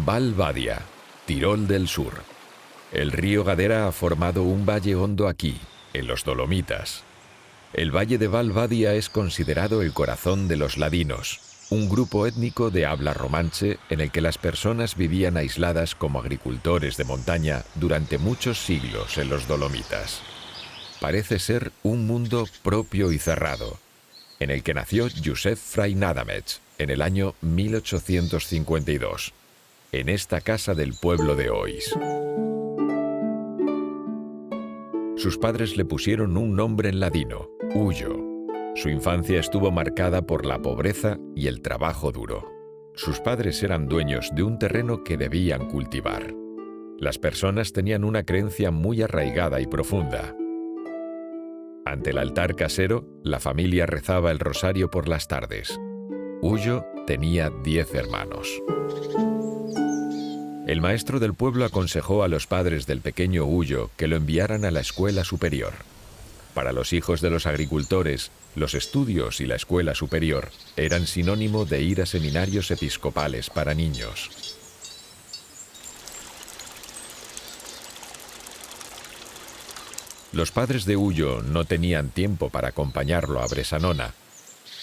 Val Badia, Tirol del Sur. El río Gadera ha formado un valle hondo aquí, en los Dolomitas. El valle de Val Badia es considerado el corazón de los ladinos, un grupo étnico de habla romanche en el que las personas vivían aisladas como agricultores de montaña durante muchos siglos en los Dolomitas. Parece ser un mundo propio y cerrado, en el que nació Josep Freinadametz en el año 1852, en esta casa del pueblo de Oix. Sus padres le pusieron un nombre en ladino, Ullo. Su infancia estuvo marcada por la pobreza y el trabajo duro. Sus padres eran dueños de un terreno que debían cultivar. Las personas tenían una creencia muy arraigada y profunda. Ante el altar casero, la familia rezaba el rosario por las tardes. Ullo tenía 10 hermanos. El maestro del pueblo aconsejó a los padres del pequeño Ullo que lo enviaran a la escuela superior. Para los hijos de los agricultores, los estudios y la escuela superior eran sinónimo de ir a seminarios episcopales para niños. Los padres de Ullo no tenían tiempo para acompañarlo a Bressanona.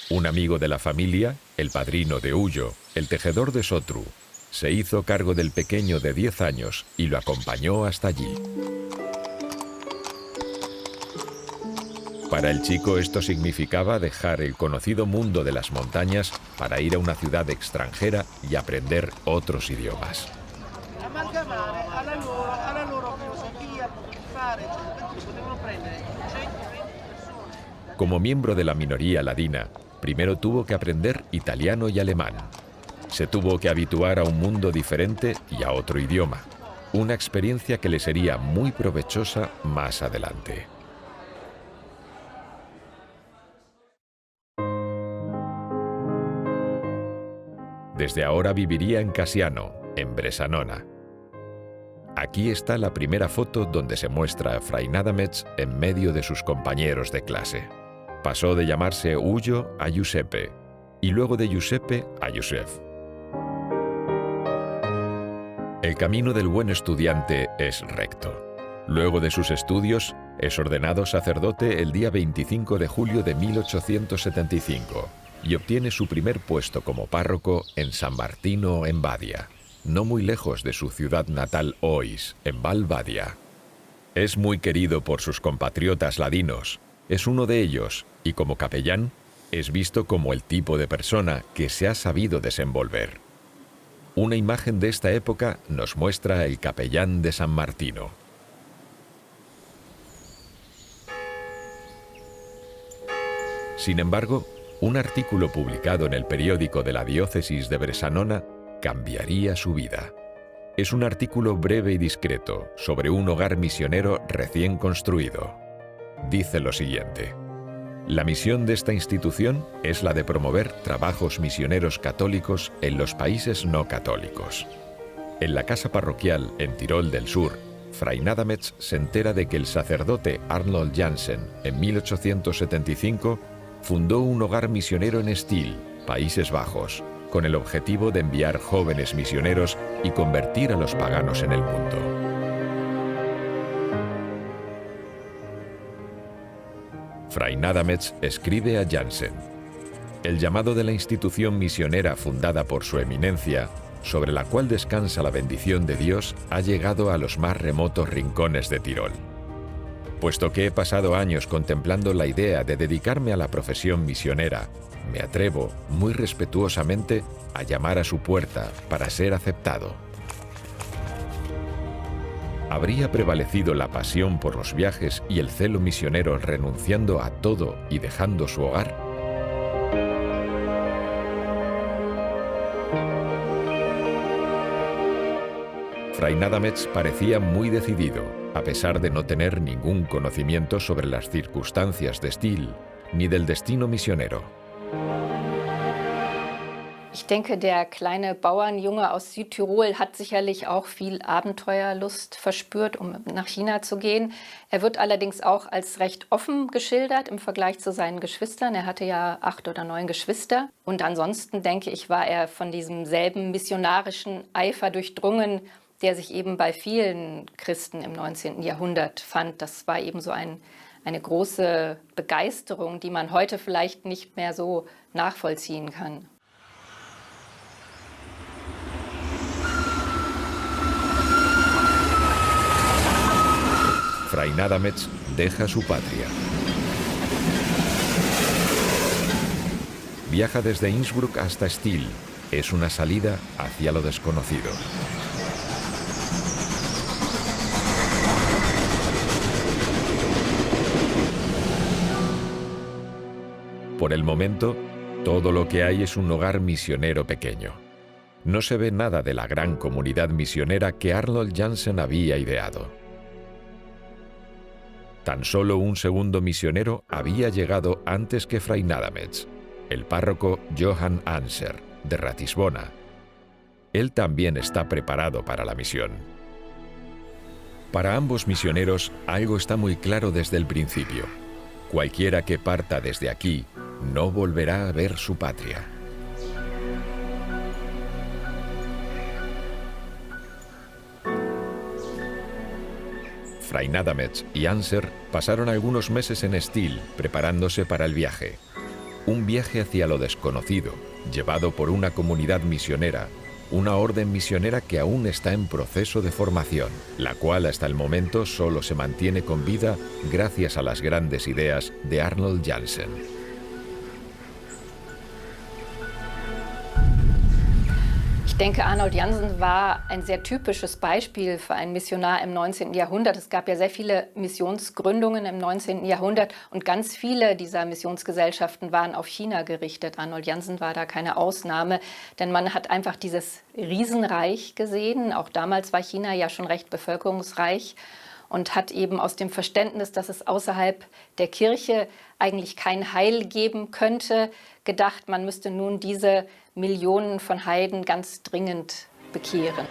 Un amigo de la familia, el padrino de Ullo, el tejedor de Sotru, se hizo cargo del pequeño de 10 años y lo acompañó hasta allí. Para el chico esto significaba dejar el conocido mundo de las montañas para ir a una ciudad extranjera y aprender otros idiomas. Como miembro de la minoría ladina, primero tuvo que aprender italiano y alemán. Se tuvo que habituar a un mundo diferente y a otro idioma, una experiencia que le sería muy provechosa más adelante. Desde ahora viviría en Casiano, en Bressanona. Aquí está la primera foto donde se muestra a Freinadametz en medio de sus compañeros de clase. Pasó de llamarse Ullo a Giuseppe, y luego de Giuseppe a Josef. El camino del buen estudiante es recto. Luego de sus estudios, es ordenado sacerdote el día 25 de julio de 1875 y obtiene su primer puesto como párroco en San Martino en Badia, no muy lejos de su ciudad natal Oix, en Val Badia. Es muy querido por sus compatriotas ladinos, es uno de ellos y como capellán es visto como el tipo de persona que se ha sabido desenvolver. Una imagen de esta época nos muestra el capellán de San Martino. Sin embargo, un artículo publicado en el periódico de la diócesis de Bressanona cambiaría su vida. Es un artículo breve y discreto sobre un hogar misionero recién construido. Dice lo siguiente: la misión de esta institución es la de promover trabajos misioneros católicos en los países no católicos. En la casa parroquial en Tirol del Sur, Freinadametz se entera de que el sacerdote Arnold Jansen, en 1875, fundó un hogar misionero en Stiel, Países Bajos, con el objetivo de enviar jóvenes misioneros y convertir a los paganos en el mundo. Freinadametz escribe a Jansen: el llamado de la institución misionera fundada por su eminencia, sobre la cual descansa la bendición de Dios, ha llegado a los más remotos rincones de Tirol. Puesto que he pasado años contemplando la idea de dedicarme a la profesión misionera, me atrevo, muy respetuosamente, a llamar a su puerta para ser aceptado. ¿Habría prevalecido la pasión por los viajes y el celo misionero renunciando a todo y dejando su hogar? Freinadametz parecía muy decidido, a pesar de no tener ningún conocimiento sobre las circunstancias de Stiel, ni del destino misionero. Ich denke, der kleine Bauernjunge aus Südtirol hat sicherlich auch viel Abenteuerlust verspürt, um nach China zu gehen. Er wird allerdings auch als recht offen geschildert im Vergleich zu seinen Geschwistern. Er hatte ja 8 oder 9 Geschwister. Und ansonsten, denke ich, war er von diesem selben missionarischen Eifer durchdrungen, der sich eben bei vielen Christen im 19. Jahrhundert fand. Das war eben so eine große Begeisterung, die man heute vielleicht nicht mehr so nachvollziehen kann. Fray Nadametz deja su patria. Viaja desde Innsbruck hasta Stiel. Es una salida hacia lo desconocido. Por el momento, todo lo que hay es un hogar misionero pequeño. No se ve nada de la gran comunidad misionera que Arnold Janssen había ideado. Tan solo un segundo misionero había llegado antes que Fray Nadametz, el párroco Johann Anser, de Ratisbona. Él también está preparado para la misión. Para ambos misioneros, algo está muy claro desde el principio. Cualquiera que parta desde aquí no volverá a ver su patria. Fray Nadametz y Anser pasaron algunos meses en Stiel preparándose para el viaje. Un viaje hacia lo desconocido, llevado por una comunidad misionera, una orden misionera que aún está en proceso de formación, la cual hasta el momento solo se mantiene con vida gracias a las grandes ideas de Arnold Janssen. Ich denke, Arnold Janssen war ein sehr typisches Beispiel für einen Missionar im 19. Jahrhundert. Es gab ja sehr viele Missionsgründungen im 19. Jahrhundert und ganz viele dieser Missionsgesellschaften waren auf China gerichtet. Arnold Janssen war da keine Ausnahme, denn man hat einfach dieses Riesenreich gesehen. Auch damals war China ja schon recht bevölkerungsreich und hat eben aus dem Verständnis, dass es außerhalb der Kirche eigentlich kein Heil geben könnte, gedacht, man müsste nun diese Millionen von Heiden ganz dringend bekehren.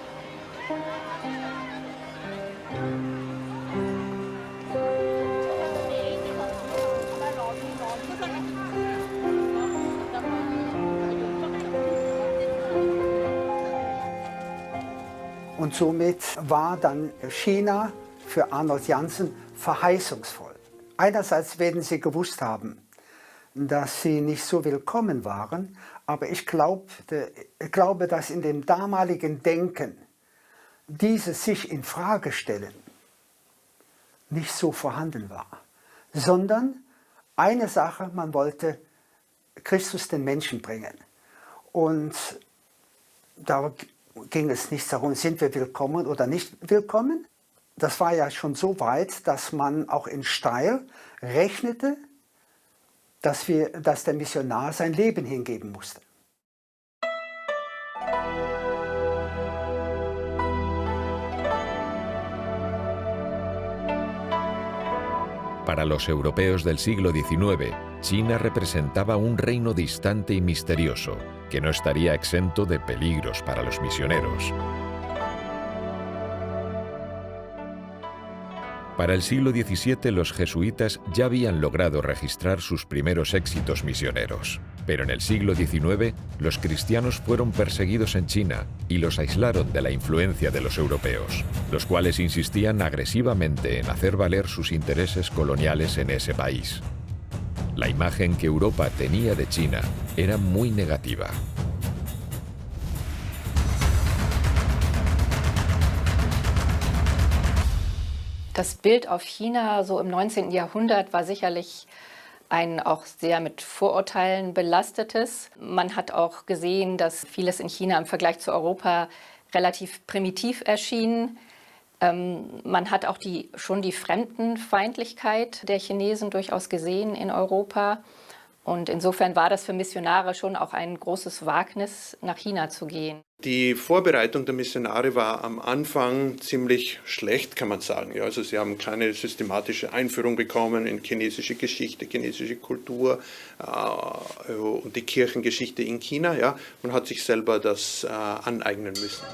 Und somit war dann China für Arnold Janssen verheißungsvoll. Einerseits werden sie gewusst haben, dass sie nicht so willkommen waren, aber ich glaube, dass in dem damaligen Denken dieses sich in Frage stellen nicht so vorhanden war, sondern eine Sache, man wollte Christus den Menschen bringen. Und da ging es nicht darum, sind wir willkommen oder nicht willkommen. Das war ja schon so weit, dass man auch in Steyr rechnete, dass der Missionar sein Leben hingeben musste. Para los europeos del siglo XIX, China representaba un reino distante y misterioso, que no estaría exento de peligros para los misioneros. Para el siglo XVII los jesuitas ya habían logrado registrar sus primeros éxitos misioneros, pero en el siglo XIX los cristianos fueron perseguidos en China y los aislaron de la influencia de los europeos, los cuales insistían agresivamente en hacer valer sus intereses coloniales en ese país. La imagen que Europa tenía de China era muy negativa. Das Bild auf China so im 19. Jahrhundert war sicherlich ein auch sehr mit Vorurteilen belastetes. Man hat auch gesehen, dass vieles in China im Vergleich zu Europa relativ primitiv erschien. Man hat auch schon die Fremdenfeindlichkeit der Chinesen durchaus gesehen in Europa. Und insofern war das für Missionare schon auch ein großes Wagnis, nach China zu gehen. Die Vorbereitung der Missionare war am Anfang ziemlich schlecht, kann man sagen. Ja, also sie haben keine systematische Einführung bekommen in chinesische Geschichte, chinesische Kultur und die Kirchengeschichte in China. Ja. Man hat sich selber das aneignen müssen.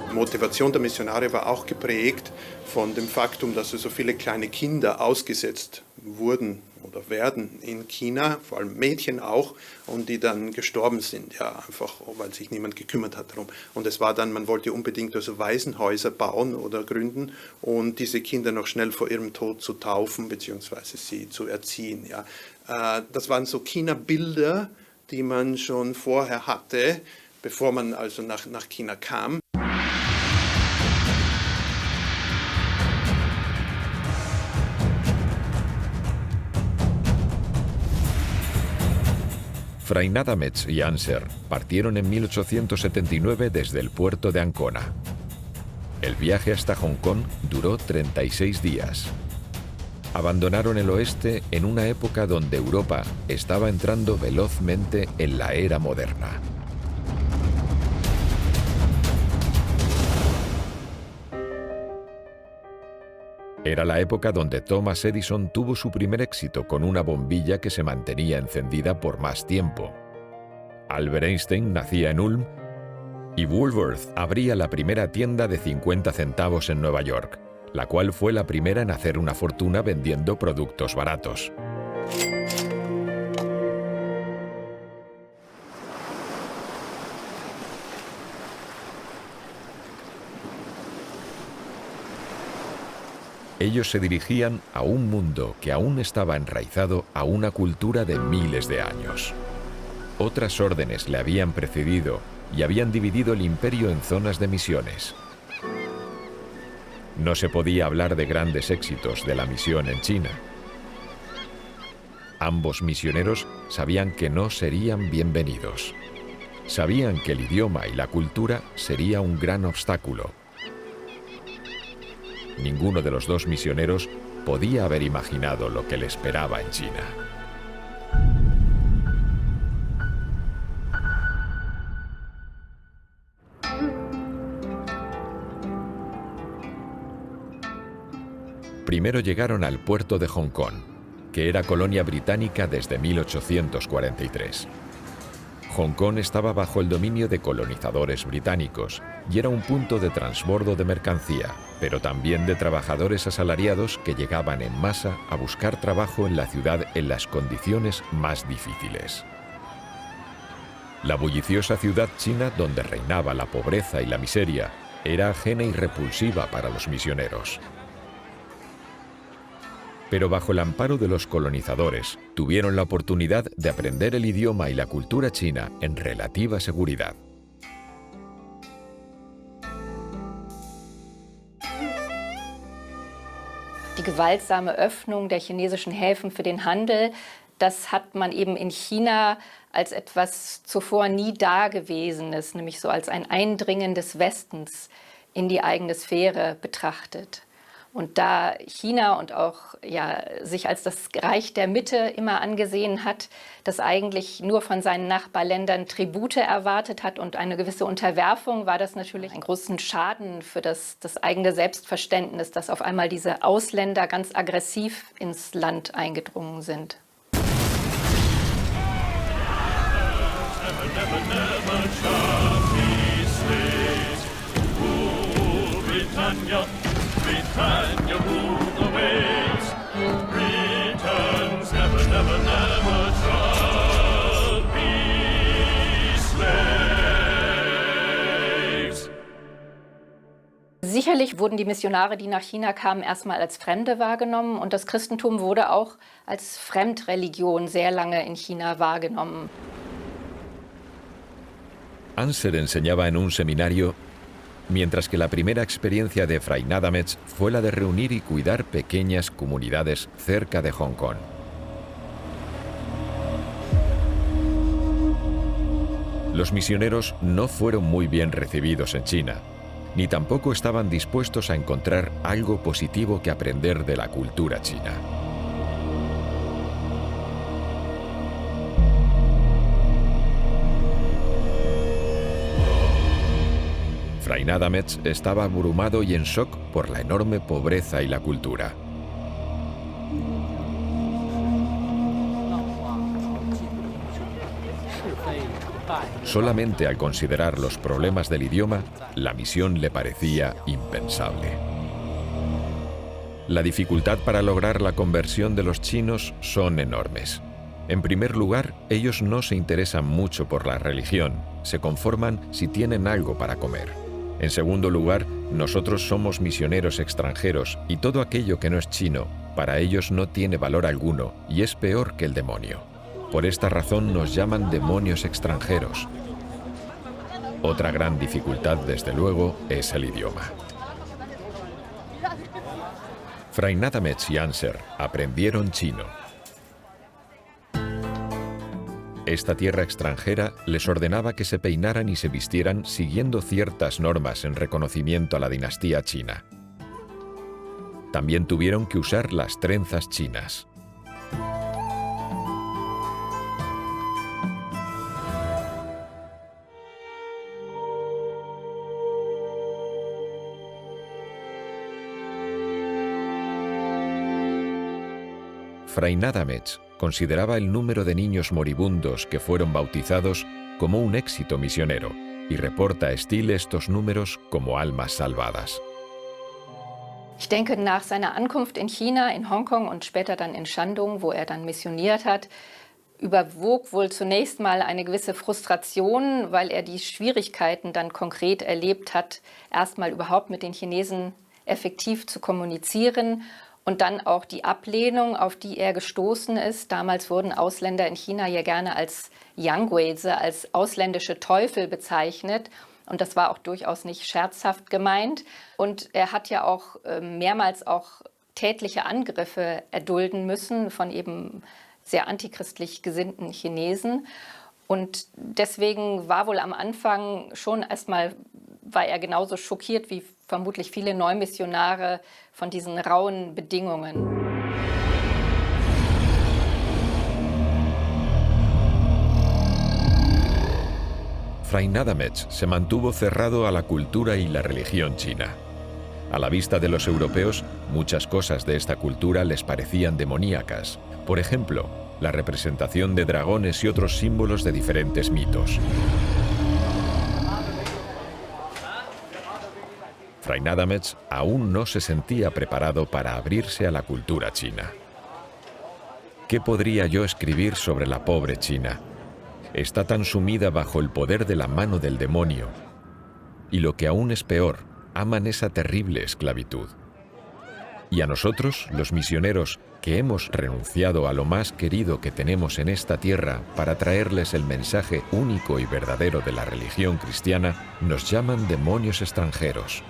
Die Motivation der Missionare war auch geprägt von dem Faktum, dass so viele kleine Kinder ausgesetzt wurden oder werden in China, vor allem Mädchen auch, und die dann gestorben sind, ja, einfach, weil sich niemand gekümmert hat darum. Und es war dann, man wollte unbedingt also Waisenhäuser bauen oder gründen und diese Kinder noch schnell vor ihrem Tod zu taufen bzw. sie zu erziehen. Ja. Das waren so China-Bilder, die man schon vorher hatte, bevor man also nach China kam. Fray Nadametz y Anser partieron en 1879 desde el puerto de Ancona. El viaje hasta Hong Kong duró 36 días. Abandonaron el oeste en una época donde Europa estaba entrando velozmente en la era moderna. Era la época donde Thomas Edison tuvo su primer éxito con una bombilla que se mantenía encendida por más tiempo. Albert Einstein nacía en Ulm y Woolworth abría la primera tienda de 50 centavos en Nueva York, la cual fue la primera en hacer una fortuna vendiendo productos baratos. Ellos se dirigían a un mundo que aún estaba enraizado a una cultura de miles de años. Otras órdenes le habían precedido y habían dividido el imperio en zonas de misiones. No se podía hablar de grandes éxitos de la misión en China. Ambos misioneros sabían que no serían bienvenidos. Sabían que el idioma y la cultura sería un gran obstáculo. Ninguno de los dos misioneros podía haber imaginado lo que le esperaba en China. Primero llegaron al puerto de Hong Kong, que era colonia británica desde 1843. Hong Kong estaba bajo el dominio de colonizadores británicos y era un punto de transbordo de mercancía, pero también de trabajadores asalariados que llegaban en masa a buscar trabajo en la ciudad en las condiciones más difíciles. La bulliciosa ciudad china, donde reinaba la pobreza y la miseria, era ajena y repulsiva para los misioneros. Pero bajo el amparo de los colonizadores, tuvieron la oportunidad de aprender el idioma y la cultura china en relativa seguridad. Die gewaltsame Öffnung der chinesischen Häfen für den Handel, das hat man eben in China als etwas zuvor nie Dagewesenes, nämlich so als ein Eindringen des Westens in die eigene Sphäre betrachtet. Und da China und auch sich als das Reich der Mitte immer angesehen hat, das eigentlich nur von seinen Nachbarländern Tribute erwartet hat und eine gewisse Unterwerfung, war das natürlich einen großen Schaden für das eigene Selbstverständnis, dass auf einmal diese Ausländer ganz aggressiv ins Land eingedrungen sind. Britannia rule the waves. Britons never, never, never shall be slaves. Sicherlich wurden die Missionare, die nach China kamen, erstmal als Fremde wahrgenommen und das Christentum wurde auch als Fremdreligion sehr lange in China wahrgenommen. Anser enseñaba en un seminario, mientras que la primera experiencia de Fray Nadametz fue la de reunir y cuidar pequeñas comunidades cerca de Hong Kong. Los misioneros no fueron muy bien recibidos en China. ni tampoco estaban dispuestos a encontrar algo positivo que aprender de la cultura china. Fray Nadametz estaba abrumado y en shock por la enorme pobreza y la cultura. Solamente al considerar los problemas del idioma, la misión le parecía impensable. La dificultad para lograr la conversión de los chinos son enormes. En primer lugar, ellos no se interesan mucho por la religión, se conforman si tienen algo para comer. En segundo lugar, nosotros somos misioneros extranjeros y todo aquello que no es chino, para ellos no tiene valor alguno y es peor que el demonio. Por esta razón nos llaman demonios extranjeros. Otra gran dificultad, desde luego, es el idioma. Fray Nadametz y Anser aprendieron chino. Esta tierra extranjera les ordenaba que se peinaran y se vistieran siguiendo ciertas normas en reconocimiento a la dinastía china. También tuvieron que usar las trenzas chinas. Fray Nadametz consideraba el número de niños moribundos que fueron bautizados como un éxito misionero y reporta a Steele estos números como almas salvadas. Ich denke, nach seiner Ankunft in China, in Hongkong und später dann in Shandong, wo er dann missioniert hat, überwog wohl zunächst mal eine gewisse Frustration, weil er die Schwierigkeiten dann konkret erlebt hat, erstmal überhaupt mit den Chinesen effektiv zu kommunizieren. Und dann auch die Ablehnung, auf die er gestoßen ist. Damals wurden Ausländer in China ja gerne als Yangweize, als ausländische Teufel bezeichnet. Und das war auch durchaus nicht scherzhaft gemeint. Und er hat ja auch mehrmals auch tätliche Angriffe erdulden müssen von eben sehr antichristlich gesinnten Chinesen. Und deswegen war wohl am Anfang schon erstmal, war er genauso schockiert wie vermutlich viele Neumissionare von diesen rauen Bedingungen. Fray Nadametz se mantuvo cerrado a la cultura y la religión china. A la vista de los europeos, muchas cosas de esta cultura les parecían demoníacas. Por ejemplo, la representación de dragones y otros símbolos de diferentes mitos. Fray Nadametz aún no se sentía preparado para abrirse a la cultura china. ¿Qué podría yo escribir sobre la pobre China? Está tan sumida bajo el poder de la mano del demonio. Y lo que aún es peor, aman esa terrible esclavitud. Y a nosotros, los misioneros, que hemos renunciado a lo más querido que tenemos en esta tierra para traerles el mensaje único y verdadero de la religión cristiana, nos llaman demonios extranjeros.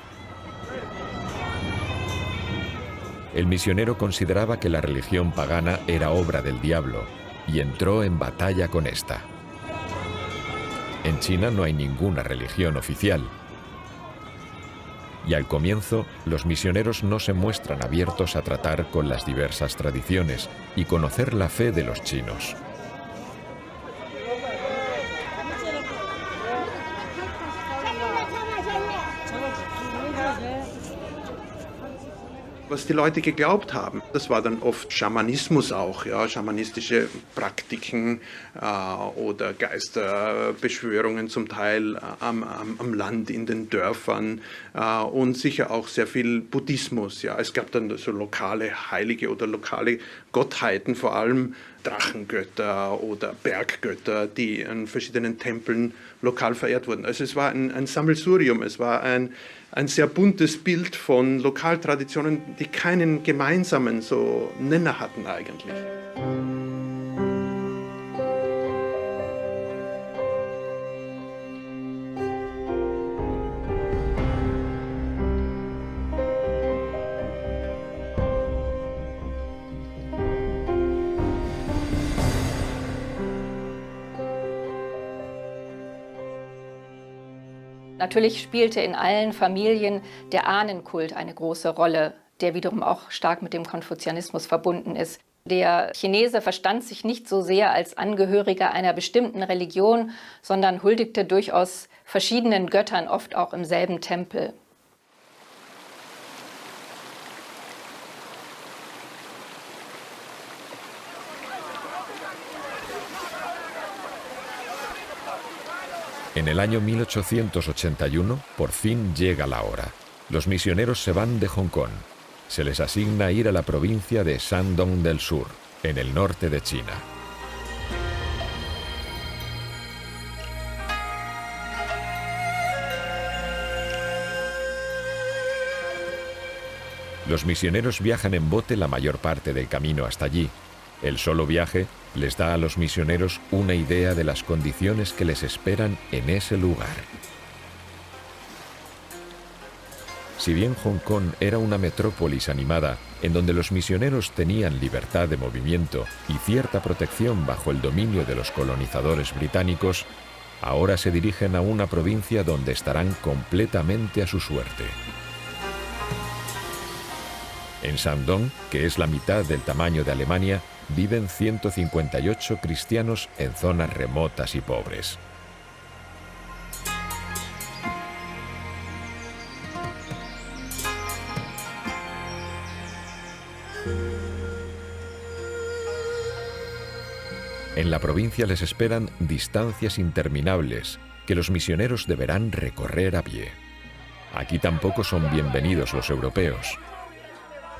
El misionero consideraba que la religión pagana era obra del diablo y entró en batalla con esta. En China no hay ninguna religión oficial. Y al comienzo, los misioneros no se muestran abiertos a tratar con las diversas tradiciones y conocer la fe de los chinos. Was die Leute geglaubt haben, das war dann oft Schamanismus auch, ja, schamanistische Praktiken oder Geisterbeschwörungen zum Teil am Land, in den Dörfern und sicher auch sehr viel Buddhismus. Ja. Es gab dann so lokale Heilige oder lokale Gottheiten, vor allem Drachengötter oder Berggötter, die in verschiedenen Tempeln lokal verehrt wurden. Also es war ein Sammelsurium, es war ein sehr buntes Bild von Lokaltraditionen, die keinen gemeinsamen so Nenner hatten eigentlich. Natürlich spielte in allen Familien der Ahnenkult eine große Rolle, der wiederum auch stark mit dem Konfuzianismus verbunden ist. Der Chinese verstand sich nicht so sehr als Angehöriger einer bestimmten Religion, sondern huldigte durchaus verschiedenen Göttern, oft auch im selben Tempel. En el año 1881, por fin llega la hora. Los misioneros se van de Hong Kong. Se les asigna ir a la provincia de Shandong del Sur, en el norte de China. Los misioneros viajan en bote la mayor parte del camino hasta allí. El solo viaje les da a los misioneros una idea de las condiciones que les esperan en ese lugar. Si bien Hong Kong era una metrópolis animada, en donde los misioneros tenían libertad de movimiento y cierta protección bajo el dominio de los colonizadores británicos, ahora se dirigen a una provincia donde estarán completamente a su suerte. En Shandong, que es la mitad del tamaño de Alemania, viven 158 cristianos en zonas remotas y pobres. En la provincia les esperan distancias interminables que los misioneros deberán recorrer a pie. Aquí tampoco son bienvenidos los europeos.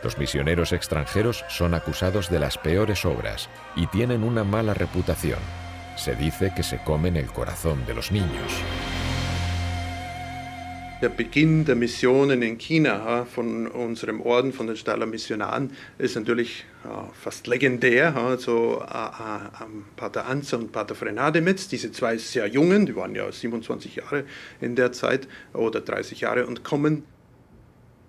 Los misioneros extranjeros son acusados de las peores obras y tienen una mala reputación. Se dice que se comen el corazón de los niños. Der Beginn der Missionen in China von unserem Orden, von den Staller Missionaren, ist natürlich fast legendär. Also Pater Anzer und Pater Frenademetz, diese zwei sehr Jungen, die waren ja 27 Jahre in der Zeit oder 30 Jahre und kommen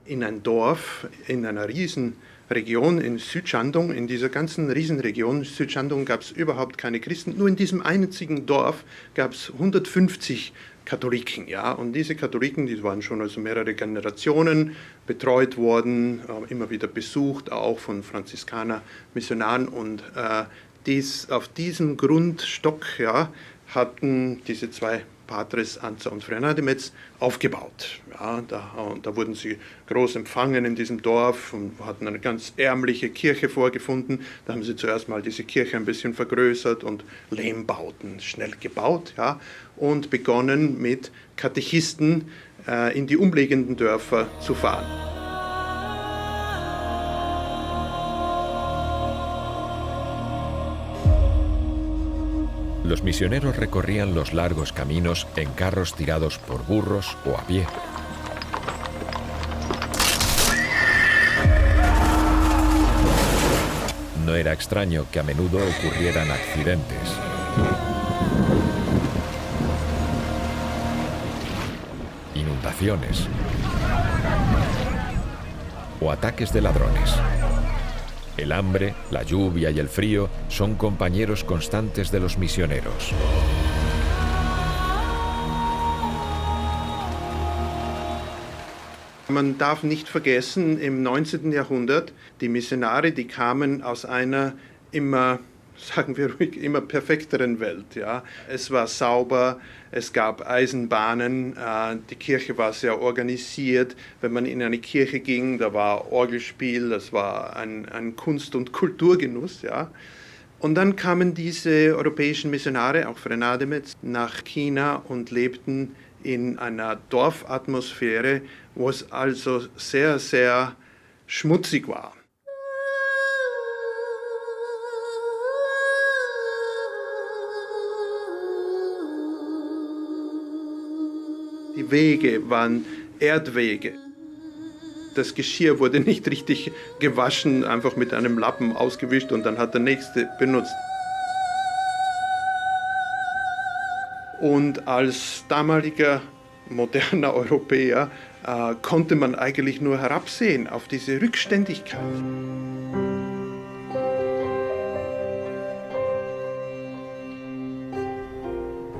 in ein Dorf in einer Riesenregion in Südshandong. In dieser ganzen Riesenregion Südshandong gab es überhaupt keine Christen. Nur in diesem einzigen Dorf gab es 150 Katholiken. Ja? Und diese Katholiken, die waren schon also mehrere Generationen betreut worden, immer wieder besucht, auch von Franziskaner-Missionaren. Und auf diesem Grundstock hatten diese zwei Patres Anzer und Frenademetz aufgebaut. Ja, da wurden sie groß empfangen in diesem Dorf und hatten eine ganz ärmliche Kirche vorgefunden. Da haben sie zuerst mal diese Kirche ein bisschen vergrößert und Lehmbauten schnell gebaut, und begonnen mit Katechisten in die umliegenden Dörfer zu fahren. Los misioneros recorrían los largos caminos en carros tirados por burros o a pie. No era extraño que a menudo ocurrieran accidentes. Inundaciones o ataques de ladrones. El hambre, la lluvia y el frío son compañeros constantes de los misioneros. Man darf nicht vergessen, im 19. Jahrhundert, die Missionare, die kamen aus einer immer, sagen wir ruhig, immer perfekteren Welt. Ja. Es war sauber, es gab Eisenbahnen, die Kirche war sehr organisiert. Wenn man in eine Kirche ging, da war Orgelspiel, das war ein Kunst- und Kulturgenuss. Ja. Und dann kamen diese europäischen Missionare, auch Frenademetz, nach China und lebten in einer Dorfatmosphäre, wo es also sehr, sehr schmutzig war. Die Wege waren Erdwege. Das Geschirr wurde nicht richtig gewaschen, einfach mit einem Lappen ausgewischt und dann hat der Nächste benutzt. Und als damaliger moderner Europäer konnte man eigentlich nur herabsehen auf diese Rückständigkeit.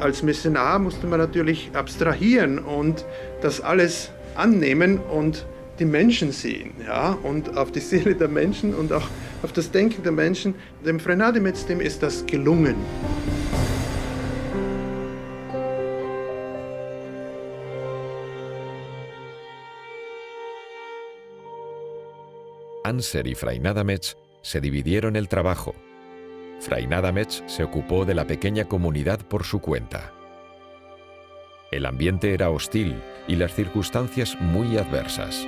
Als Missionar musste man natürlich abstrahieren und das alles annehmen und die Menschen sehen, ja, und auf die Seele der Menschen und auch auf das Denken der Menschen. Dem Fray Nadametz, dem ist das gelungen. Anser y Fray Nadametz se dividieron el trabajo. Fray Nadametz se ocupó de la pequeña comunidad por su cuenta. El ambiente era hostil y las circunstancias muy adversas.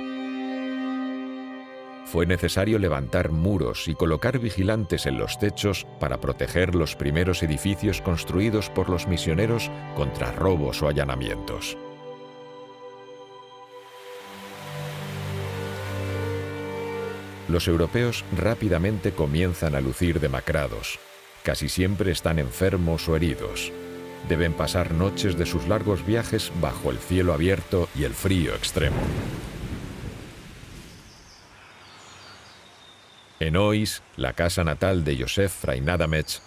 Fue necesario levantar muros y colocar vigilantes en los techos para proteger los primeros edificios construidos por los misioneros contra robos o allanamientos. Los europeos rápidamente comienzan a lucir demacrados. Casi siempre están enfermos o heridos. Deben pasar noches de sus largos viajes bajo el cielo abierto y el frío extremo. En Ois, la casa natal de Joseph Fray Nadametz,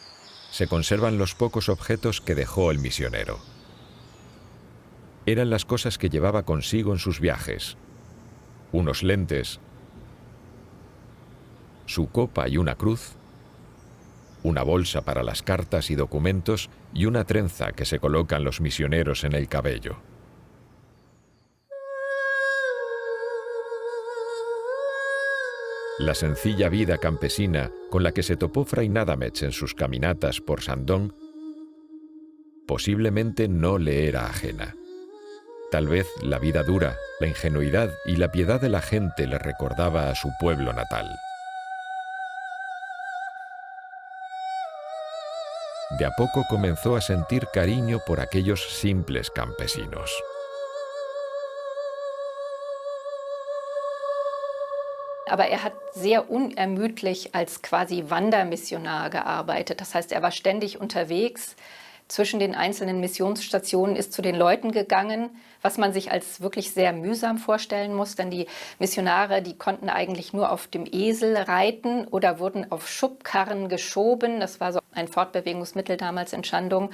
se conservan los pocos objetos que dejó el misionero. Eran las cosas que llevaba consigo en sus viajes: unos lentes, su copa y una cruz, una bolsa para las cartas y documentos y una trenza que se colocan los misioneros en el cabello. La sencilla vida campesina con la que se topó Fray Nadametz en sus caminatas por Shandong posiblemente no le era ajena. Tal vez la vida dura, la ingenuidad y la piedad de la gente le recordaba a su pueblo natal. De a poco comenzó a sentir cariño por aquellos simples campesinos. Aber er hat sehr unermüdlich als quasi Wandermissionar gearbeitet. Das heißt, er war ständig unterwegs zwischen den einzelnen Missionsstationen, ist zu den Leuten gegangen, was man sich als wirklich sehr mühsam vorstellen muss, denn die Missionare, die konnten eigentlich nur auf dem Esel reiten oder wurden auf Schubkarren geschoben. Das war so ein Fortbewegungsmittel damals in Shandong.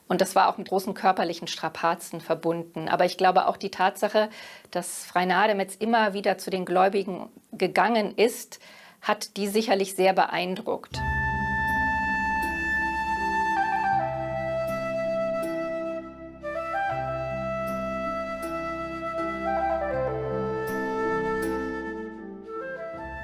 Und das war auch mit großen körperlichen Strapazen verbunden. Aber ich glaube auch die Tatsache, dass Fray Nadametz immer wieder zu den Gläubigen gegangen ist, hat die sicherlich sehr beeindruckt.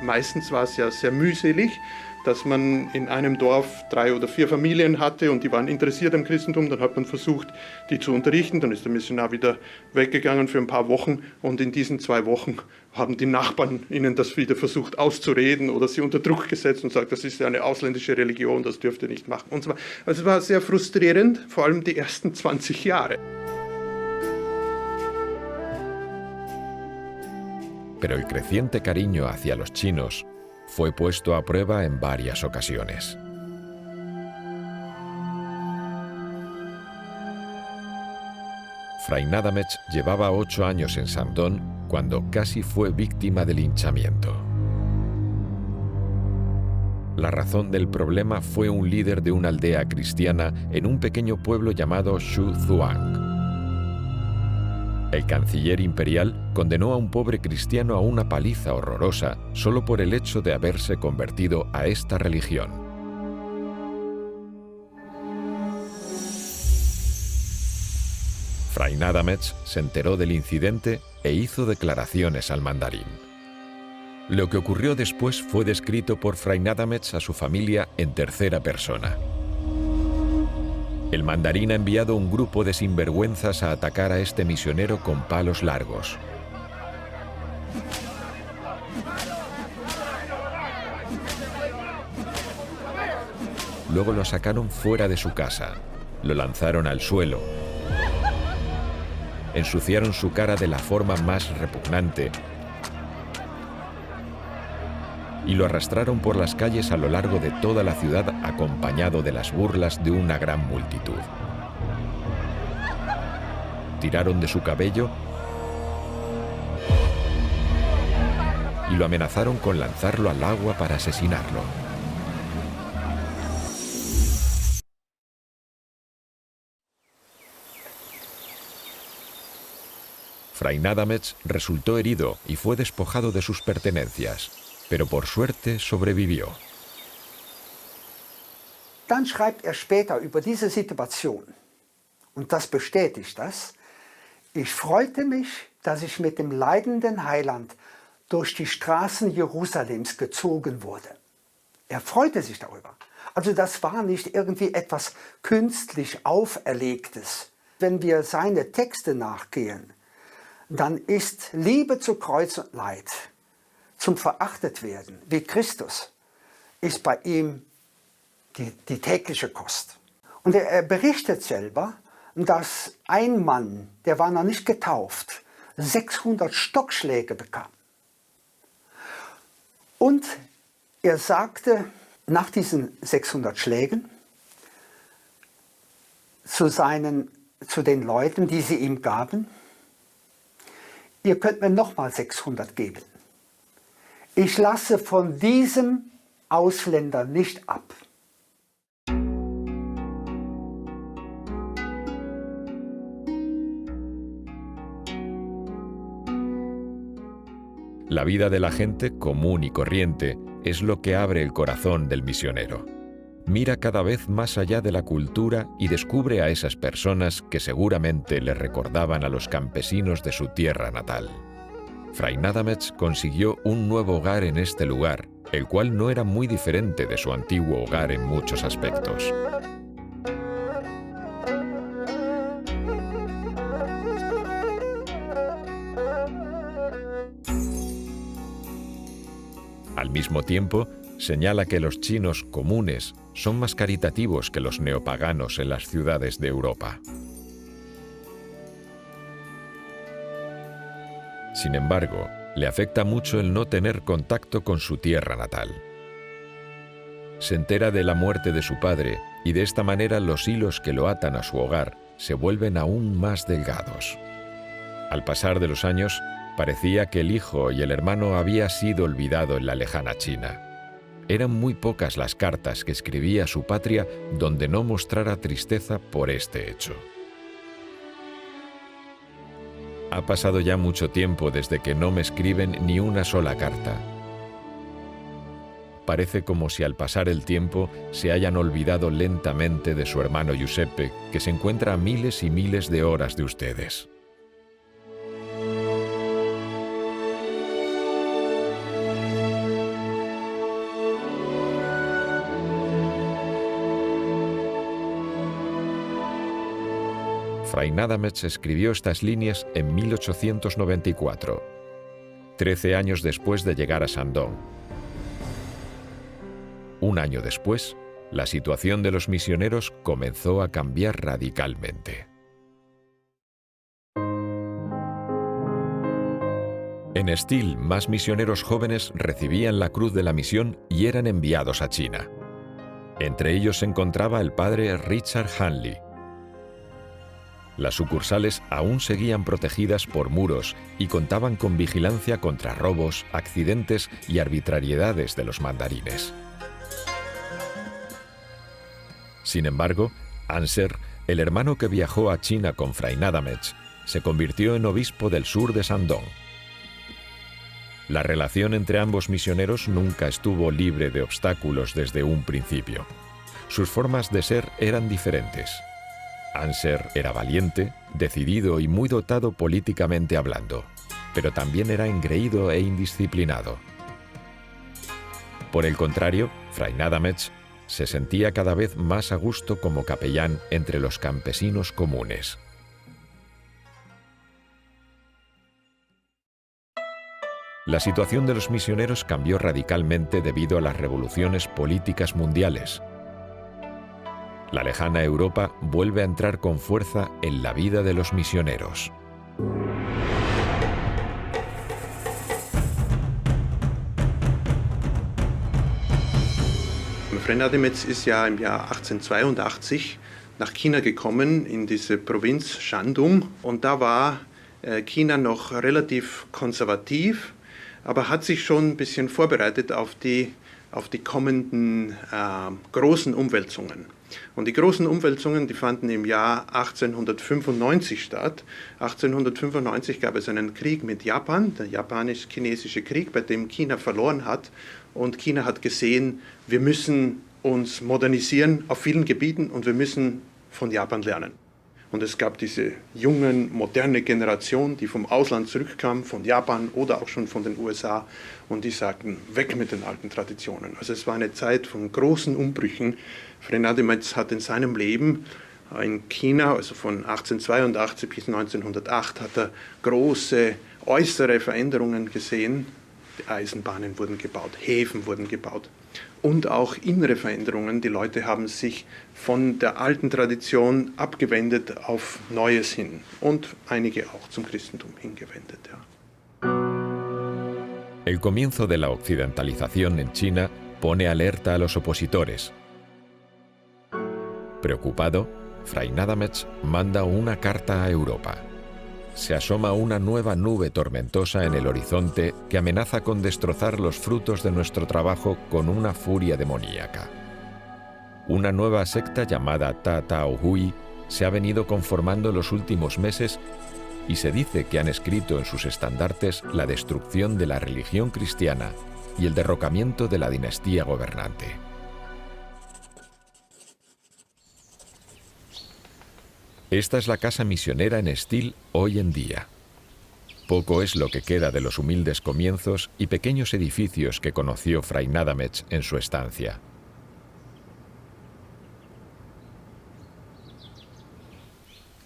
Meistens war es ja sehr mühselig, dass man in einem Dorf 3 oder 4 Familien hatte und die waren interessiert am Christentum. Dann hat man versucht, die zu unterrichten. Dann ist der Missionar wieder weggegangen für ein paar Wochen und in diesen 2 Wochen haben die Nachbarn ihnen das wieder versucht auszureden oder sie unter Druck gesetzt und sagt, das ist ja eine ausländische Religion, das dürft ihr nicht machen und so weiter. Also es war sehr frustrierend, vor allem die ersten 20 Jahre. Pero el creciente cariño hacia los chinos fue puesto a prueba en varias ocasiones. Fray Nadametz llevaba 8 años en Shandong cuando casi fue víctima de linchamiento. La razón del problema fue un líder de una aldea cristiana en un pequeño pueblo llamado Shuzuang. El canciller imperial condenó a un pobre cristiano a una paliza horrorosa solo por el hecho de haberse convertido a esta religión. Fray Nadametz se enteró del incidente e hizo declaraciones al mandarín. Lo que ocurrió después fue descrito por Fray Nadametz a su familia en tercera persona. El mandarín ha enviado un grupo de sinvergüenzas a atacar a este misionero con palos largos. Luego lo sacaron fuera de su casa, lo lanzaron al suelo, ensuciaron su cara de la forma más repugnante y lo arrastraron por las calles a lo largo de toda la ciudad acompañado de las burlas de una gran multitud. Tiraron de su cabello y lo amenazaron con lanzarlo al agua para asesinarlo. Fray Nadametz resultó herido y fue despojado de sus pertenencias, pero por suerte sobrevivió. Dann schreibt später über diese Situation, und das bestätigt das: Ich freute mich, dass ich mit dem leidenden Heiland durch die Straßen Jerusalems gezogen wurde. Er freute sich darüber. Also das war nicht irgendwie etwas künstlich Auferlegtes. Wenn wir seine Texte nachgehen, dann ist Liebe zu Kreuz und Leid, zum Verachtetwerden, wie Christus, ist bei ihm die tägliche Kost. Und er berichtet selber, dass ein Mann, der war noch nicht getauft, 600 Stockschläge bekam. Und er sagte nach diesen 600 Schlägen zu den Leuten, die sie ihm gaben: Ihr könnt mir nochmal 600 geben. Ich lasse von diesem Ausländer nicht ab. La vida de la gente común y corriente es lo que abre el corazón del misionero. Mira cada vez más allá de la cultura y descubre a esas personas que seguramente le recordaban a los campesinos de su tierra natal. Fray Nadametz consiguió un nuevo hogar en este lugar, el cual no era muy diferente de su antiguo hogar en muchos aspectos. Al mismo tiempo, señala que los chinos comunes son más caritativos que los neopaganos en las ciudades de Europa. Sin embargo, le afecta mucho el no tener contacto con su tierra natal. Se entera de la muerte de su padre y de esta manera los hilos que lo atan a su hogar se vuelven aún más delgados. Al pasar de los años, parecía que el hijo y el hermano había sido olvidado en la lejana China. Eran muy pocas las cartas que escribía a su patria donde no mostrara tristeza por este hecho. Ha pasado ya mucho tiempo desde que no me escriben ni una sola carta. Parece como si al pasar el tiempo se hayan olvidado lentamente de su hermano Giuseppe, que se encuentra a miles y miles de horas de ustedes. Fray Nadametz escribió estas líneas en 1894, 13 años después de llegar a Shandong. Un año después, la situación de los misioneros comenzó a cambiar radicalmente. En Estil, más misioneros jóvenes recibían la cruz de la misión y eran enviados a China. Entre ellos se encontraba el padre Richard Hanley. Las sucursales aún seguían protegidas por muros y contaban con vigilancia contra robos, accidentes y arbitrariedades de los mandarines. Sin embargo, Anser, el hermano que viajó a China con Fray Nadametz, se convirtió en obispo del sur de Shandong. La relación entre ambos misioneros nunca estuvo libre de obstáculos desde un principio. Sus formas de ser eran diferentes. Anser era valiente, decidido y muy dotado políticamente hablando, pero también era engreído e indisciplinado. Por el contrario, Fray Nadametz se sentía cada vez más a gusto como capellán entre los campesinos comunes. La situación de los misioneros cambió radicalmente debido a las revoluciones políticas mundiales. La lejana Europa vuelve a entrar con fuerza en la vida de los misioneros. Fray Nadametz ist ja im Jahr 1882 nach China gekommen, in diese Provinz Shandong. Und da war China noch relativ konservativ, aber hat sich schon ein bisschen vorbereitet auf die kommenden großen Umwälzungen. Und die großen Umwälzungen, die fanden im Jahr 1895 statt. 1895 gab es einen Krieg mit Japan, der Japanisch-Chinesische Krieg, bei dem China verloren hat. Und China hat gesehen, wir müssen uns modernisieren auf vielen Gebieten und wir müssen von Japan lernen. Und es gab diese jungen, moderne Generation, die vom Ausland zurückkam, von Japan oder auch schon von den USA. Und die sagten, weg mit den alten Traditionen. Also es war eine Zeit von großen Umbrüchen. Freinademetz hat in seinem Leben in China, also von 1882 bis 1908, hat er große äußere Veränderungen gesehen. Die Eisenbahnen wurden gebaut, Häfen wurden gebaut. Und auch innere Veränderungen. Die Leute haben sich von der alten Tradition abgewendet auf Neues hin und einige auch zum Christentum hingewendet. Ja. El comienzo de la occidentalización en China pone alerta a los opositores. Preocupado, Freinademetz manda una carta a Europa. Se asoma una nueva nube tormentosa en el horizonte que amenaza con destrozar los frutos de nuestro trabajo con una furia demoníaca. Una nueva secta llamada Ta Tao Hui se ha venido conformando los últimos meses y se dice que han escrito en sus estandartes la destrucción de la religión cristiana y el derrocamiento de la dinastía gobernante. Esta es la casa misionera en Estil hoy en día. Poco es lo que queda de los humildes comienzos y pequeños edificios que conoció Freinademetz en su estancia.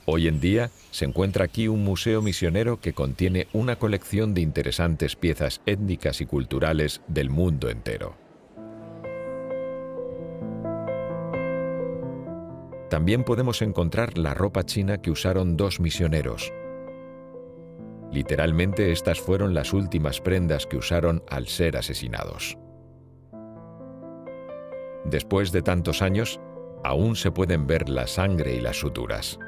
Hoy en día se encuentra aquí un museo misionero que contiene una colección de interesantes piezas étnicas y culturales del mundo entero. También podemos encontrar la ropa china que usaron dos misioneros. Literalmente, estas fueron las últimas prendas que usaron al ser asesinados. Después de tantos años, aún se pueden ver la sangre y las suturas.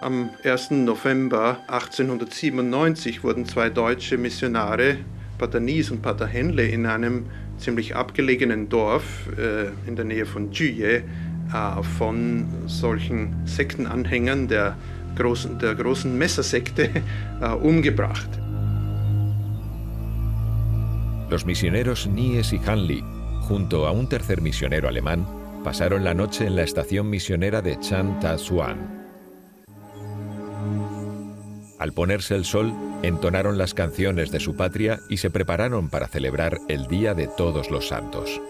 Am 1. November 1897 wurden zwei deutsche Missionare, Pater Nies und Pater Henle, in einem ziemlich abgelegenen Dorf in der Nähe von Jüye von solchen Sektenanhängern der großen Messersekte umgebracht. Los misioneros Nies y Hanli, junto a un tercer misionero alemán, pasaron la noche en la estación misionera de Chan Ta Xuan. Al ponerse el sol, entonaron las canciones de su patria y se prepararon para celebrar el Día de Todos los Santos.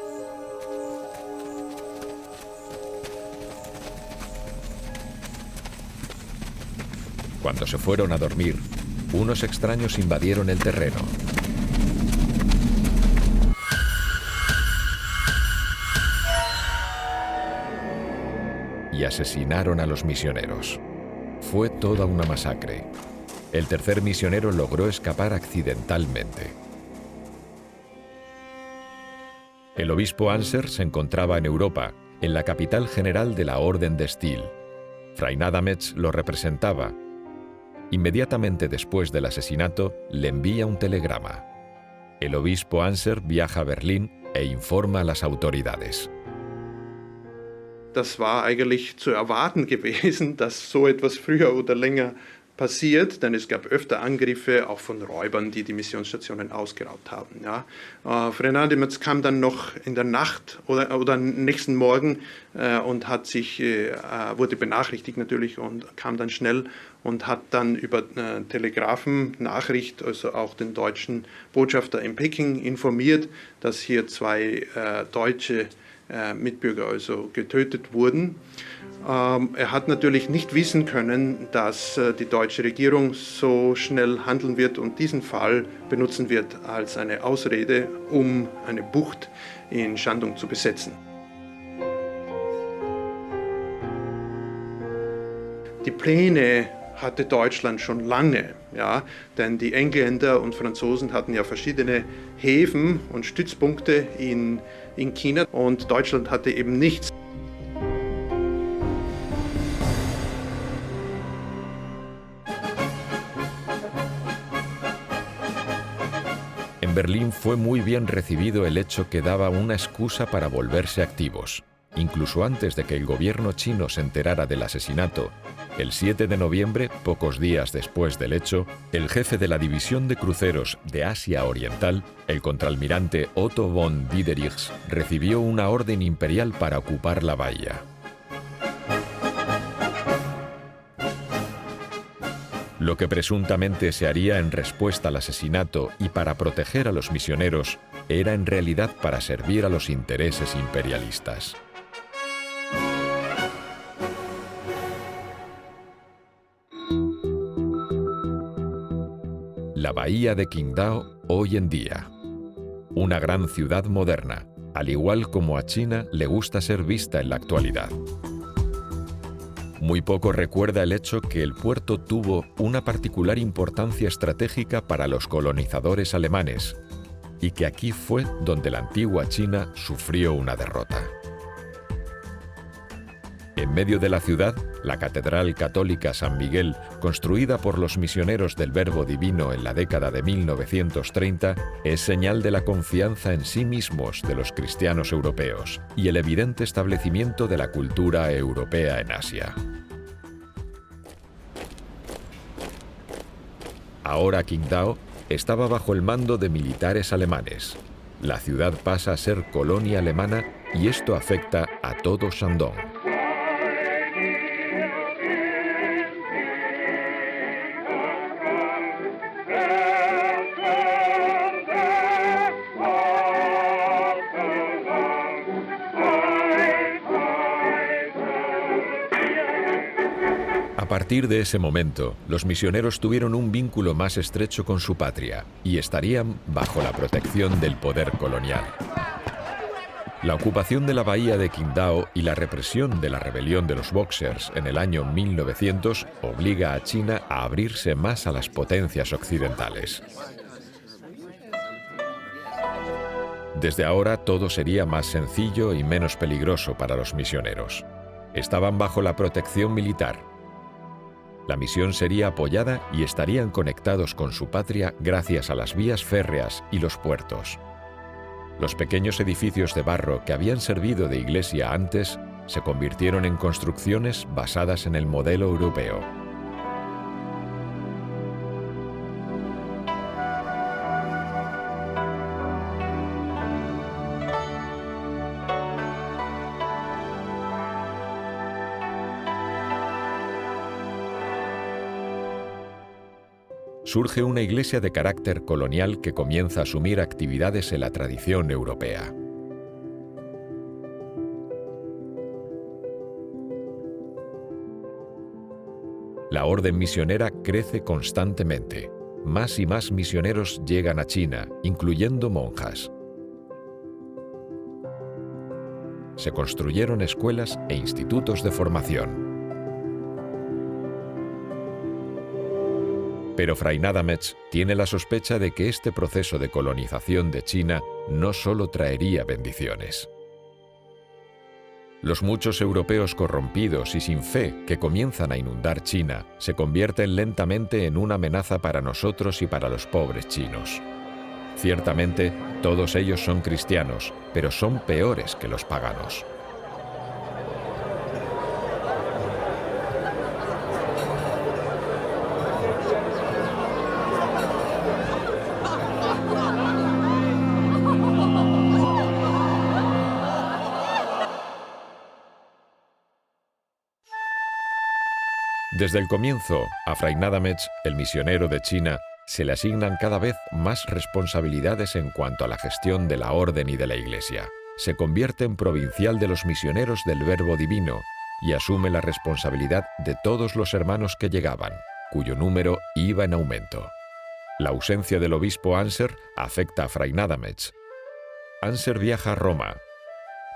Cuando se fueron a dormir, unos extraños invadieron el terreno. Y asesinaron a los misioneros. Fue toda una masacre. El tercer misionero logró escapar accidentalmente. El obispo Anser se encontraba en Europa, en la capital general de la Orden de Estil. Freinademetz lo representaba. Inmediatamente después del asesinato, le envía un telegrama. El obispo Anser viaja a Berlín e informa a las autoridades. Das war eigentlich zu erwarten gewesen, dass so etwas früher oder länger passiert, denn es gab öfter Angriffe, auch von Räubern, die die Missionsstationen ausgeraubt haben. Ja. Freinademetz kam dann noch in der Nacht oder nächsten Morgen und wurde benachrichtigt natürlich und kam dann schnell und hat dann über Telegrafennachricht, also auch den deutschen Botschafter in Peking informiert, dass hier zwei deutsche Mitbürger also getötet wurden. Er hat natürlich nicht wissen können, dass die deutsche Regierung so schnell handeln wird und diesen Fall benutzen wird als eine Ausrede, um eine Bucht in Shandong zu besetzen. Die Pläne hatte Deutschland schon lange, ja, denn die Engländer und Franzosen hatten ja verschiedene Häfen und Stützpunkte in China und Deutschland hatte eben nichts. En Berlín fue muy bien recibido el hecho que daba una excusa para volverse activos. incluso antes de que el gobierno chino se enterara del asesinato, el 7 de noviembre, pocos días después del hecho, el jefe de la división de cruceros de Asia Oriental, el contraalmirante Otto von Diederichs, recibió una orden imperial para ocupar la bahía. Lo que presuntamente se haría en respuesta al asesinato y para proteger a los misioneros era en realidad para servir a los intereses imperialistas. La bahía de Qingdao hoy en día. Una gran ciudad moderna, al igual como a China le gusta ser vista en la actualidad. Muy poco recuerda el hecho que el puerto tuvo una particular importancia estratégica para los colonizadores alemanes y que aquí fue donde la antigua China sufrió una derrota. En medio de la ciudad, la Catedral Católica San Miguel, construida por los misioneros del Verbo Divino en la década de 1930, es señal de la confianza en sí mismos de los cristianos europeos y el evidente establecimiento de la cultura europea en Asia. Ahora Qingdao estaba bajo el mando de militares alemanes. La ciudad pasa a ser colonia alemana y esto afecta a todo Shandong. A partir de ese momento, los misioneros tuvieron un vínculo más estrecho con su patria y estarían bajo la protección del poder colonial. La ocupación de la bahía de Qingdao y la represión de la rebelión de los Boxers en el año 1900 obliga a China a abrirse más a las potencias occidentales. Desde ahora todo sería más sencillo y menos peligroso para los misioneros. Estaban bajo la protección militar. La misión sería apoyada y estarían conectados con su patria gracias a las vías férreas y los puertos. Los pequeños edificios de barro que habían servido de iglesia antes se convirtieron en construcciones basadas en el modelo europeo. Surge una iglesia de carácter colonial que comienza a asumir actividades en la tradición europea. La orden misionera crece constantemente. Más y más misioneros llegan a China, incluyendo monjas. Se construyeron escuelas e institutos de formación. Pero Fray Nadametz tiene la sospecha de que este proceso de colonización de China no solo traería bendiciones. Los muchos europeos corrompidos y sin fe que comienzan a inundar China se convierten lentamente en una amenaza para nosotros y para los pobres chinos. Ciertamente, todos ellos son cristianos, pero son peores que los paganos. Desde el comienzo, a Fray Nadametz, el misionero de China, se le asignan cada vez más responsabilidades en cuanto a la gestión de la orden y de la Iglesia. Se convierte en provincial de los misioneros del Verbo Divino y asume la responsabilidad de todos los hermanos que llegaban, cuyo número iba en aumento. La ausencia del obispo Anser afecta a Fray Nadametz. Anser viaja a Roma.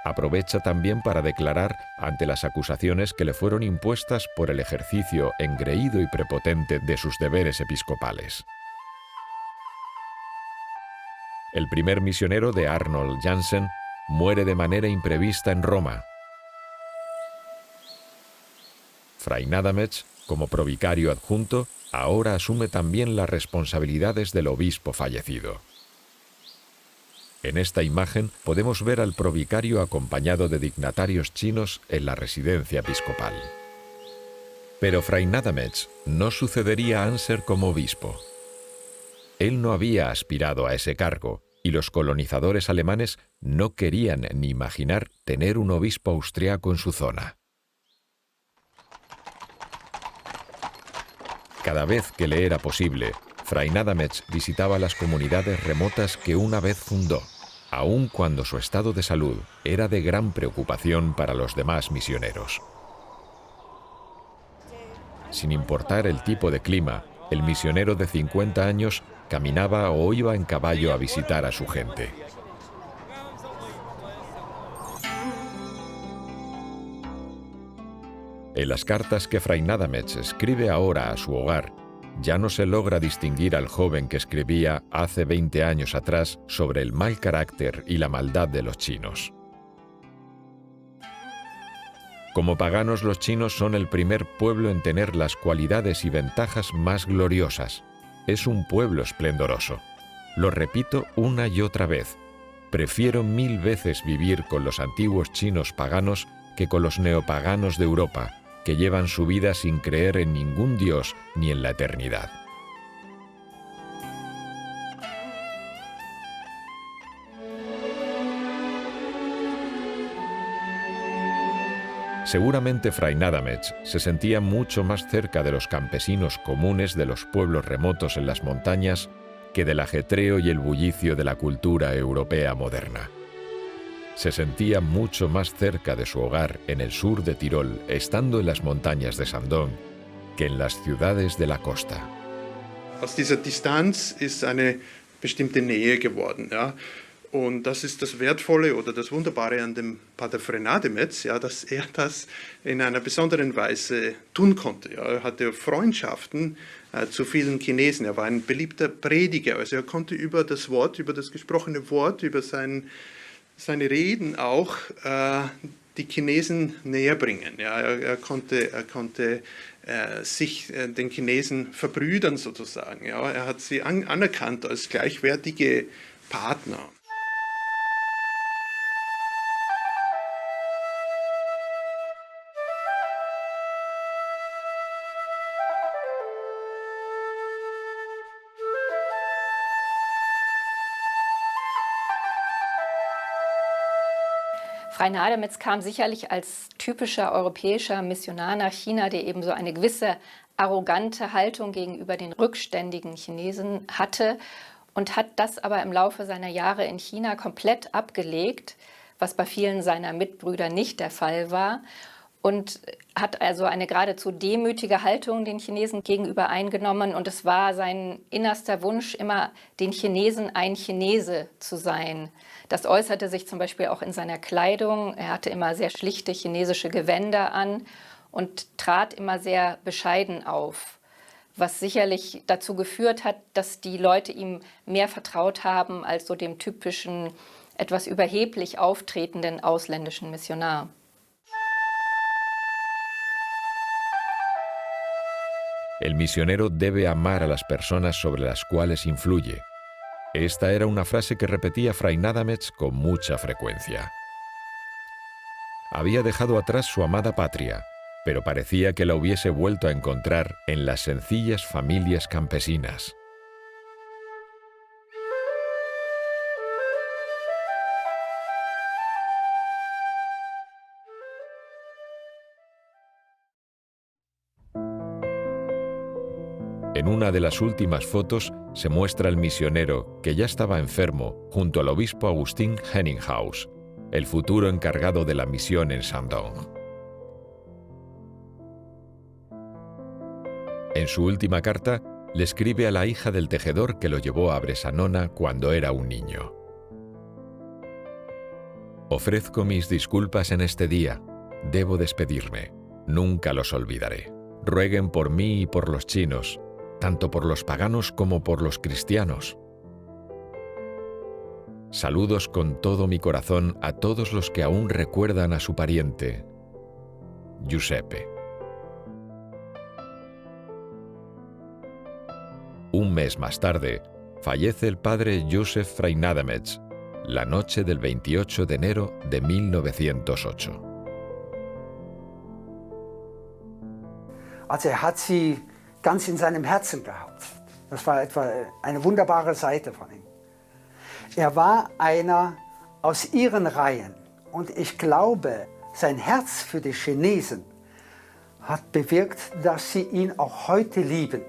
Aprovecha también para declarar ante las acusaciones que le fueron impuestas por el ejercicio engreído y prepotente de sus deberes episcopales. El primer misionero de Arnold Jansen muere de manera imprevista en Roma. Fray Nadametz, como provicario adjunto, ahora asume también las responsabilidades del obispo fallecido. En esta imagen podemos ver al provicario acompañado de dignatarios chinos en la residencia episcopal. Pero Fray Nadametz no sucedería a Anser como obispo. Él no había aspirado a ese cargo y los colonizadores alemanes no querían ni imaginar tener un obispo austriaco en su zona. Cada vez que le era posible, Fray Nadametz visitaba las comunidades remotas que una vez fundó, aun cuando su estado de salud era de gran preocupación para los demás misioneros. Sin importar el tipo de clima, el misionero de 50 años caminaba o iba en caballo a visitar a su gente. En las cartas que Fray Nadametz escribe ahora a su hogar, ya no se logra distinguir al joven que escribía hace 20 años atrás sobre el mal carácter y la maldad de los chinos. Como paganos, los chinos son el primer pueblo en tener las cualidades y ventajas más gloriosas. Es un pueblo esplendoroso. Lo repito una y otra vez. Prefiero 1000 veces vivir con los antiguos chinos paganos que con los neopaganos de Europa, que llevan su vida sin creer en ningún dios ni en la eternidad. Seguramente Fray Nadametz se sentía mucho más cerca de los campesinos comunes de los pueblos remotos en las montañas que del ajetreo y el bullicio de la cultura europea moderna. Se sentía mucho más cerca de su hogar en el sur de Tirol, estando en las montañas de Sandón, que en las ciudades de la costa. Aus dieser Distanz ist eine bestimmte Nähe geworden, ja. Und das ist das Wertvolle oder das Wunderbare an dem Pater Fray Nadametz, ja, dass er das in einer besonderen Weise tun konnte. Ja. Er hatte Freundschaften zu vielen Chinesen. Er war ein beliebter Prediger. Also er konnte über das Wort, über das gesprochene Wort, über seine Reden auch die Chinesen näher bringen. Ja. Er konnte sich den Chinesen verbrüdern sozusagen. Ja. Er hat sie anerkannt als gleichwertige Partner. Fray Nadametz kam sicherlich als typischer europäischer Missionar nach China, der eben so eine gewisse arrogante Haltung gegenüber den rückständigen Chinesen hatte und hat das aber im Laufe seiner Jahre in China komplett abgelegt, was bei vielen seiner Mitbrüder nicht der Fall war, und hat also eine geradezu demütige Haltung den Chinesen gegenüber eingenommen, und es war sein innerster Wunsch, immer den Chinesen ein Chinese zu sein. Das äußerte sich zum Beispiel auch in seiner Kleidung. Er hatte immer sehr schlichte chinesische Gewänder an und trat immer sehr bescheiden auf, was sicherlich dazu geführt hat, dass die Leute ihm mehr vertraut haben als so dem typischen, etwas überheblich auftretenden ausländischen Missionar. El misionero debe amar a las personas sobre las cuales influye. Esta era una frase que repetía Fray Nadametz con mucha frecuencia. Había dejado atrás su amada patria, pero parecía que la hubiese vuelto a encontrar en las sencillas familias campesinas. En una de las últimas fotos se muestra al misionero, que ya estaba enfermo, junto al obispo Agustín Henninghaus, el futuro encargado de la misión en Shandong. En su última carta, le escribe a la hija del tejedor que lo llevó a Bressanona cuando era un niño. Ofrezco mis disculpas en este día. Debo despedirme. Nunca los olvidaré. Rueguen por mí y por los chinos, tanto por los paganos como por los cristianos. Saludos con todo mi corazón a todos los que aún recuerdan a su pariente, Giuseppe. Un mes más tarde, fallece el padre Joseph Fray Nadametz. la noche del 28 de enero de 1908. Also hat sie ganz in seinem Herzen gehabt. Das war eine wunderbare Seite von ihm. War einer aus ihren Reihen und ich glaube, sein Herz für die Chinesen hat bewirkt, dass sie ihn auch heute lieben.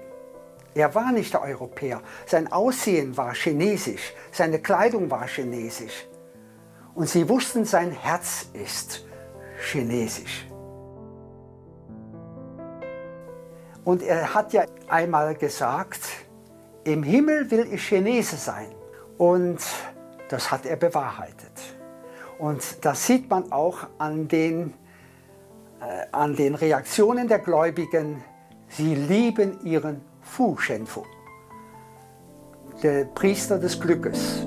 War nicht der Europäer, sein Aussehen war chinesisch, seine Kleidung war chinesisch. Und sie wussten, sein Herz ist chinesisch. Und hat ja einmal gesagt, im Himmel will ich Chinese sein. Und das hat er bewahrheitet. Und das sieht man auch an den Reaktionen der Gläubigen. Sie lieben ihren Fu Shenfu, der Priester des Glückes.